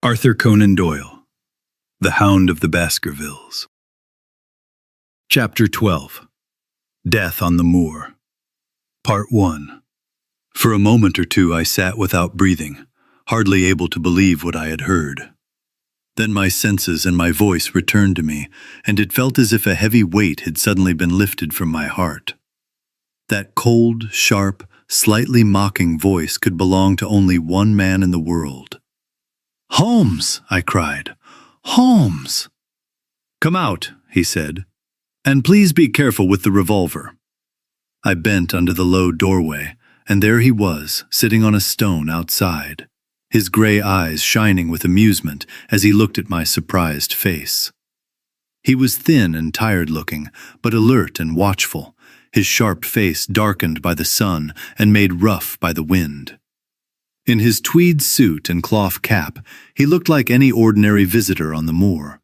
Arthur Conan Doyle, The Hound of the Baskervilles. Chapter 12. Death on the Moor. Part 1. For a moment or two I sat without breathing, hardly able to believe what I had heard. Then my senses and my voice returned to me, and it felt as if a heavy weight had suddenly been lifted from my heart. That cold, sharp, slightly mocking voice could belong to only one man in the world. "Holmes!" I cried. "Holmes!" "Come out," he said, "and please be careful with the revolver." I bent under the low doorway, and there he was, sitting on a stone outside, his gray eyes shining with amusement as he looked at my surprised face. He was thin and tired-looking, but alert and watchful, his sharp face darkened by the sun and made rough by the wind. In his tweed suit and cloth cap, he looked like any ordinary visitor on the moor,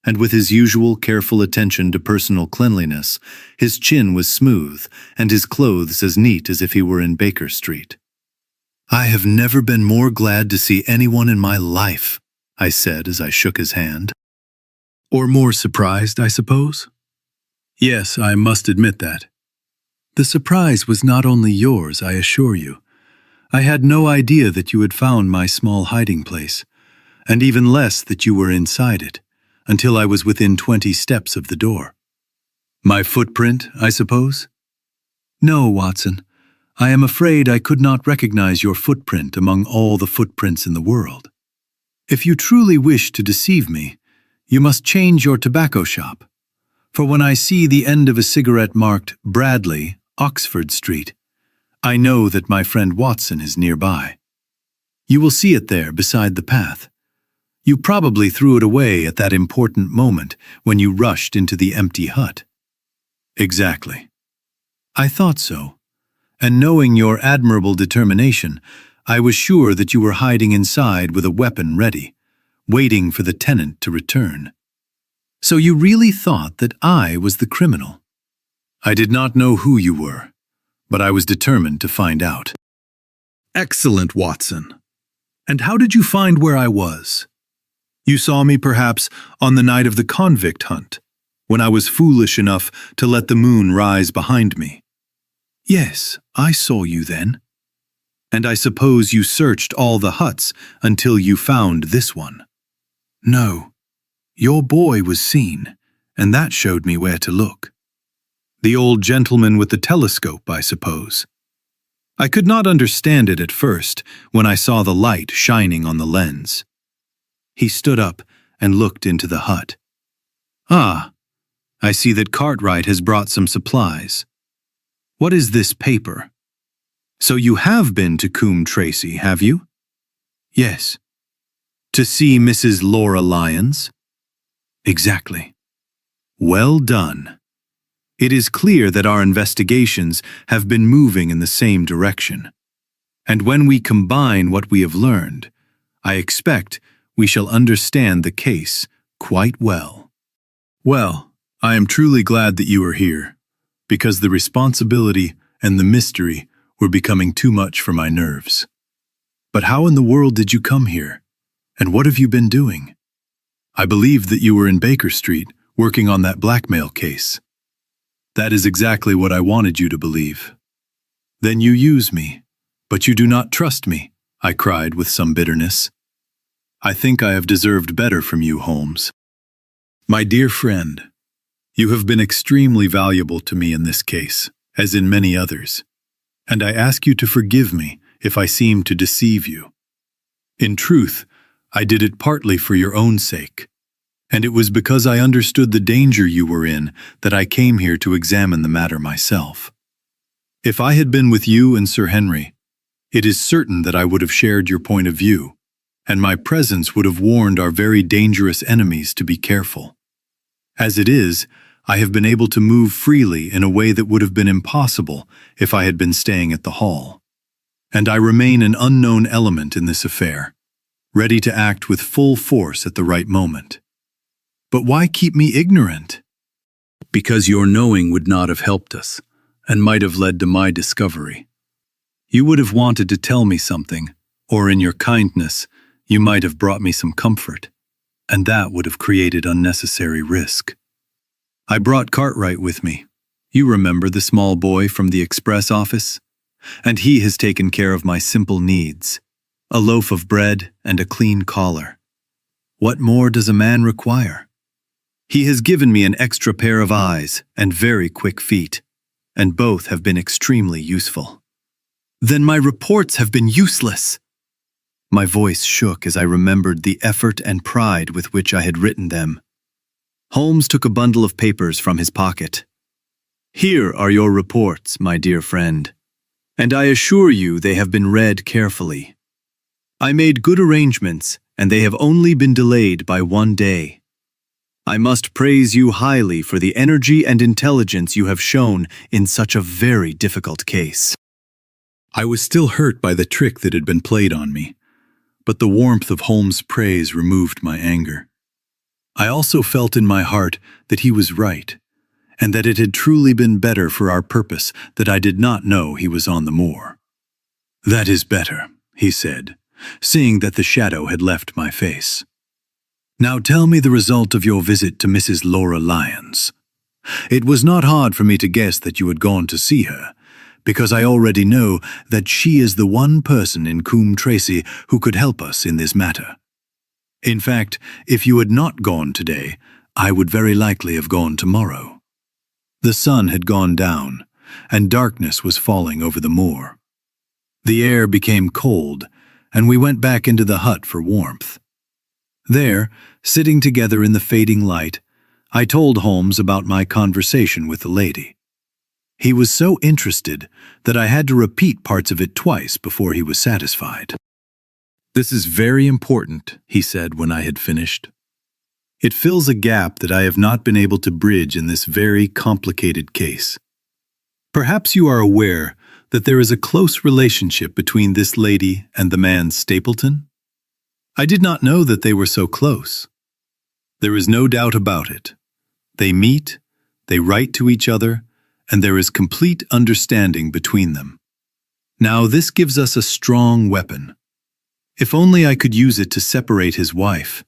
and with his usual careful attention to personal cleanliness, his chin was smooth and his clothes as neat as if he were in Baker Street. "I have never been more glad to see anyone in my life," I said as I shook his hand. "Or more surprised, I suppose?" "Yes, I must admit that." "The surprise was not only yours, I assure you. I had no idea that you had found my small hiding place, and even less that you were inside it, until I was within 20 steps of the door." "My footprint, I suppose?" "No, Watson. I am afraid I could not recognize your footprint among all the footprints in the world. If you truly wish to deceive me, you must change your tobacco shop, for when I see the end of a cigarette marked Bradley, Oxford Street, I know that my friend Watson is nearby. You will see it there beside the path. You probably threw it away at that important moment when you rushed into the empty hut." "Exactly." "I thought so, and knowing your admirable determination, I was sure that you were hiding inside with a weapon ready, waiting for the tenant to return. So you really thought that I was the criminal?" "I did not know who you were, but I was determined to find out." "Excellent, Watson. And how did you find where I was? You saw me perhaps on the night of the convict hunt, when I was foolish enough to let the moon rise behind me." "Yes, I saw you then." "And I suppose you searched all the huts until you found this one?" "No. Your boy was seen, and that showed me where to look." "The old gentleman with the telescope, I suppose." I could not understand it at first when I saw the light shining on the lens. He stood up and looked into the hut. "Ah, I see that Cartwright has brought some supplies. What is this paper? So you have been to Coombe Tracy, have you?" "Yes." "To see Mrs. Laura Lyons?" "Exactly." "Well done. It is clear that our investigations have been moving in the same direction, and when we combine what we have learned, I expect we shall understand the case quite well." "Well, I am truly glad that you are here, because the responsibility and the mystery were becoming too much for my nerves. But how in the world did you come here, and what have you been doing? I believed that you were in Baker Street, working on that blackmail case." "That is exactly what I wanted you to believe." "Then you use me, but you do not trust me," I cried with some bitterness. "I think I have deserved better from you, Holmes. My dear friend, you have been extremely valuable to me in this case, as in many others, and I ask you to forgive me if I seem to deceive you. In truth, I did it partly for your own sake, and it was because I understood the danger you were in that I came here to examine the matter myself. If I had been with you and Sir Henry, it is certain that I would have shared your point of view, and my presence would have warned our very dangerous enemies to be careful. As it is, I have been able to move freely in a way that would have been impossible if I had been staying at the Hall. And I remain an unknown element in this affair, ready to act with full force at the right moment. But why keep me ignorant?" "Because your knowing would not have helped us, and might have led to my discovery. You would have wanted to tell me something, or in your kindness, You might have brought me some comfort, and that would have created unnecessary risk. I brought Cartwright with me. You remember the small boy from the express office? And he has taken care of my simple needs, a loaf of bread and a clean collar. What more does a man require? He has given me an extra pair of eyes and very quick feet, and both have been extremely useful. Then my reports have been useless. My voice shook as I remembered the effort and pride with which I had written them. Holmes took a bundle of papers from his pocket. Here are your reports, my dear friend, and I assure you they have been read carefully. I made good arrangements, and they have only been delayed by 1 day. I must praise you highly for the energy and intelligence you have shown in such a very difficult case. I was still hurt by the trick that had been played on me, but the warmth of Holmes' praise removed my anger. I also felt in my heart that he was right, and that it had truly been better for our purpose that I did not know he was on the moor. "That is better," he said, seeing that the shadow had left my face. "Now tell me the result of your visit to Mrs. Laura Lyons. It was not hard for me to guess that you had gone to see her, because I already know that she is the one person in Coombe Tracy who could help us in this matter. In fact, if you had not gone today, I would very likely have gone tomorrow." The sun had gone down, and darkness was falling over the moor. The air became cold, and we went back into the hut for warmth. There, sitting together in the fading light, I told Holmes about my conversation with the lady. He was so interested that I had to repeat parts of it twice before he was satisfied. "This is very important," he said when I had finished. "It fills a gap that I have not been able to bridge in this very complicated case. Perhaps you are aware that there is a close relationship between this lady and the man Stapleton? I did not know that they were so close. There is no doubt about it. They meet, they write to each other, and there is complete understanding between them. Now this gives us a strong weapon. If only I could use it to separate his wife."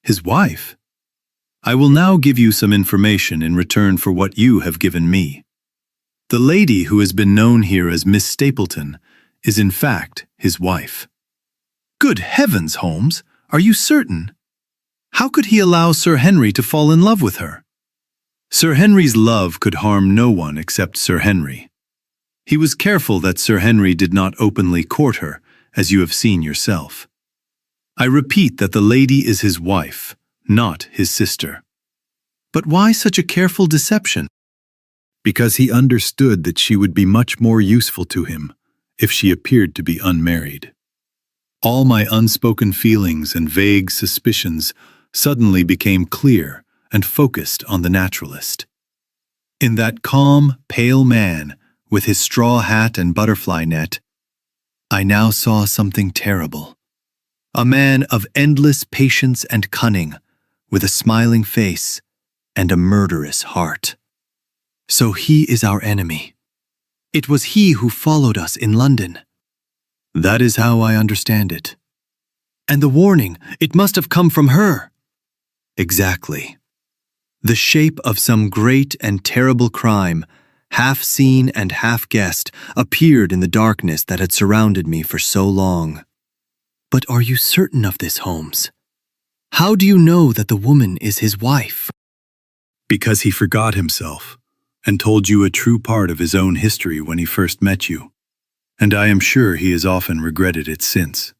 "His wife?" "I will now give you some information in return for what you have given me. The lady who has been known here as Miss Stapleton is in fact his wife." "Good heavens, Holmes, are you certain? How could he allow Sir Henry to fall in love with her?" "Sir Henry's love could harm no one except Sir Henry. He was careful that Sir Henry did not openly court her, as you have seen yourself. I repeat that the lady is his wife, not his sister." "But why such a careful deception?" "Because he understood that she would be much more useful to him if she appeared to be unmarried." All my unspoken feelings and vague suspicions suddenly became clear and focused on the naturalist. In that calm, pale man, with his straw hat and butterfly net, I now saw something terrible. A man of endless patience and cunning, with a smiling face and a murderous heart. So he is our enemy. It was he who followed us in London. That is how I understand it. And the warning, it must have come from her. Exactly. The shape of some great and terrible crime, half seen and half guessed, appeared in the darkness that had surrounded me for so long. But are you certain of this, Holmes? How do you know that the woman is his wife? Because he forgot himself and told you a true part of his own history when he first met you, and I am sure he has often regretted it since.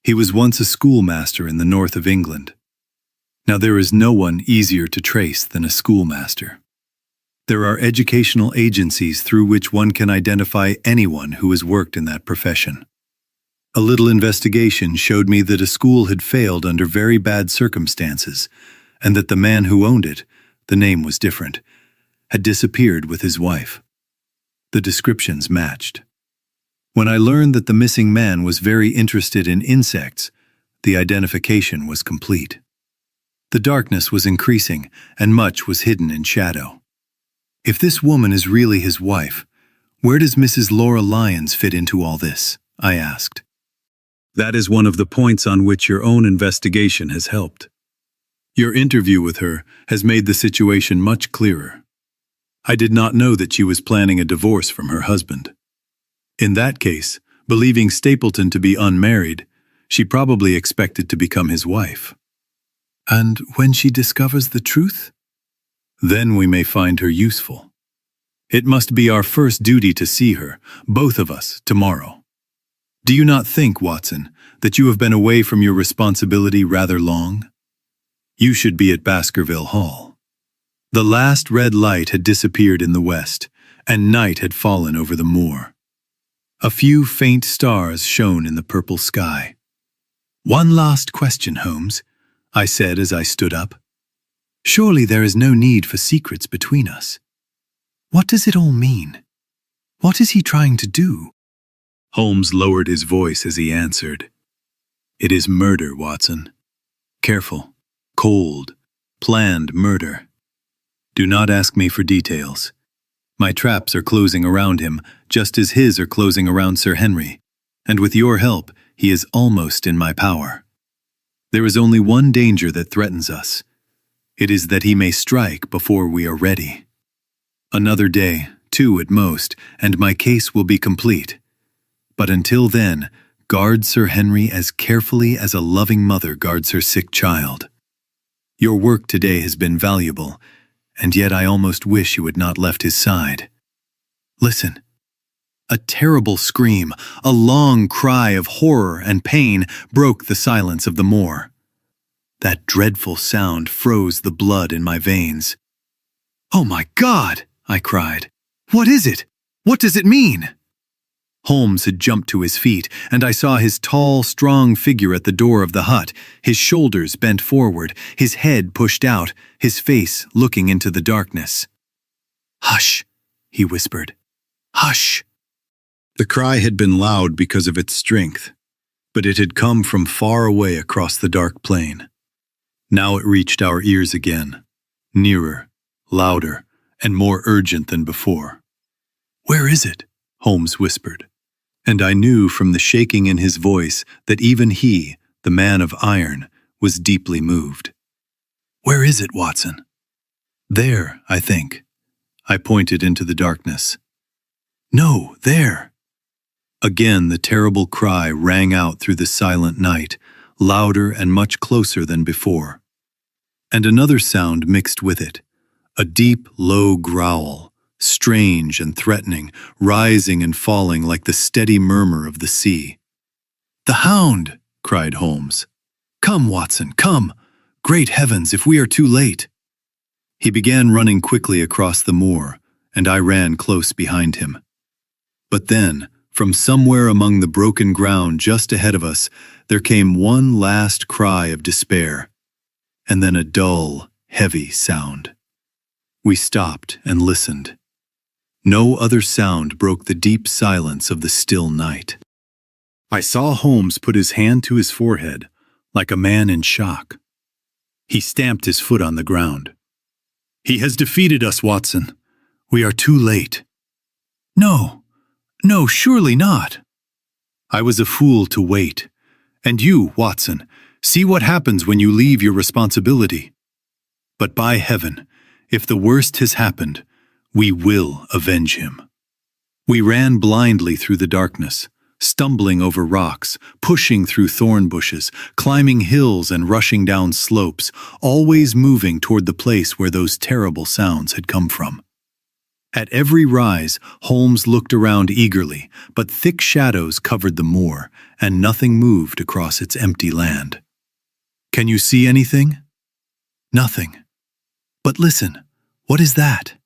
He was once a schoolmaster in the north of England. Now there is no one easier to trace than a schoolmaster. There are educational agencies through which one can identify anyone who has worked in that profession. A little investigation showed me that a school had failed under very bad circumstances, and that the man who owned it, the name was different, had disappeared with his wife. The descriptions matched. When I learned that the missing man was very interested in insects, the identification was complete. The darkness was increasing, and much was hidden in shadow. If this woman is really his wife, where does Mrs. Laura Lyons fit into all this? I asked. That is one of the points on which your own investigation has helped. Your interview with her has made the situation much clearer. I did not know that she was planning a divorce from her husband. In that case, believing Stapleton to be unmarried, she probably expected to become his wife. And when she discovers the truth? Then we may find her useful. It must be our first duty to see her, both of us, tomorrow. Do you not think, Watson, that you have been away from your responsibility rather long? You should be at Baskerville Hall. The last red light had disappeared in the west, and night had fallen over the moor. A few faint stars shone in the purple sky. "One last question, Holmes," I said as I stood up. "Surely there is no need for secrets between us. What does it all mean? What is he trying to do?" Holmes lowered his voice as he answered. "It is murder, Watson. Careful, cold, planned murder. Do not ask me for details. My traps are closing around him, just as his are closing around Sir Henry, and with your help, he is almost in my power. There is only one danger that threatens us. It is that he may strike before we are ready. Another day, 2 at most, and my case will be complete. But until then, guard Sir Henry as carefully as a loving mother guards her sick child. Your work today has been valuable, and yet I almost wish you had not left his side. Listen." A terrible scream, a long cry of horror and pain broke the silence of the moor. That dreadful sound froze the blood in my veins. "Oh my God!" I cried. "What is it? What does it mean?" Holmes had jumped to his feet, and I saw his tall, strong figure at the door of the hut, his shoulders bent forward, his head pushed out, his face looking into the darkness. "Hush," he whispered. "Hush." The cry had been loud because of its strength, but it had come from far away across the dark plain. Now it reached our ears again, nearer, louder, and more urgent than before. "Where is it?" Holmes whispered, and I knew from the shaking in his voice that even he, the man of iron, was deeply moved. "Where is it, Watson?" "There, I think." I pointed into the darkness. "No, there." Again the terrible cry rang out through the silent night, louder and much closer than before. And another sound mixed with it, a deep, low growl, strange and threatening, rising and falling like the steady murmur of the sea. "The Hound!" cried Holmes. "Come, Watson, come! Great heavens, if we are too late!" He began running quickly across the moor, and I ran close behind him. But then, from somewhere among the broken ground just ahead of us, there came one last cry of despair, and then a dull, heavy sound. We stopped and listened. No other sound broke the deep silence of the still night. I saw Holmes put his hand to his forehead, like a man in shock. He stamped his foot on the ground. "He has defeated us, Watson. We are too late." "No, no, surely not." "I was a fool to wait. And you, Watson, see what happens when you leave your responsibility. But by heaven, if the worst has happened, we will avenge him." We ran blindly through the darkness, stumbling over rocks, pushing through thorn bushes, climbing hills and rushing down slopes, always moving toward the place where those terrible sounds had come from. At every rise, Holmes looked around eagerly, but thick shadows covered the moor, and nothing moved across its empty land. "Can you see anything?" "Nothing. But listen, what is that?"